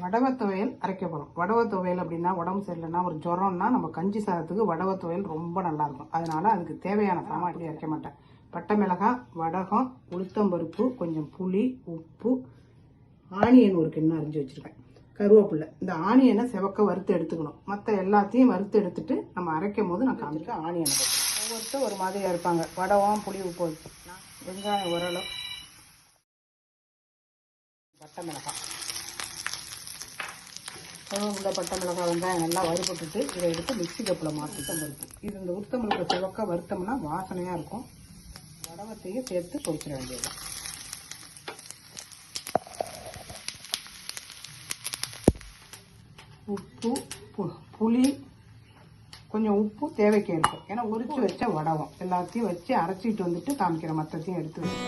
வடவ துவையல் அரைக்க போகிறோம். வடவ துவையல் அப்படின்னா உடம்பு சரியில்லைன்னா ஒரு ஜுரம்னா நம்ம கஞ்சி சாதத்துக்கு வடவ துவையல் ரொம்ப நல்லாயிருக்கும். அதனால் அதுக்கு தேவையான சாமான் அப்படி அரைக்க மாட்டேன். பட்டை மிளகாய், வடகம், உளுத்தம்பருப்பு, கொஞ்சம் புளி, உப்பு, ஆனியன் ஒரு கிண்ணம் அரிஞ்சு வச்சுருக்கேன், கருவேப்பில்லை. இந்த ஆனியனை செவக்க வறுத்து எடுத்துக்கணும். மற்ற எல்லாத்தையும் வறுத்து எடுத்துட்டு நம்ம அரைக்கும் போது நான் காமிக்க ஆனியனை ஒவ்வொருத்தர் ஒரு மாதிரியாக இருப்பாங்க. வடகம், புளி, உப்பு வச்சு வெங்காயம் ஓரளவு, பட்டை மிளகாய், உள்ள பட்டை மிளகாய், வெங்காயம் நல்லா வறுபட்டுட்டு இதை எடுத்து மிக்சி கப்பில் மாற்றிட்டு பருப்பு. இது இந்த உளுத்தம்பருப்பை செவக்க வறுத்தோம்னா வாசனையாக இருக்கும். வடவத்தையும் சேர்த்து பொரிச்சிட வேண்டியது. உப்பு, புளி, கொஞ்சம் உப்பு தேவைக்கு இருக்கும். ஏன்னா உரிச்சு வச்ச வடகம் எல்லாத்தையும் வச்சு அரைச்சிட்டு வந்துட்டு காமிக்கிறேன். மற்றத்தையும் எடுத்து வச்சு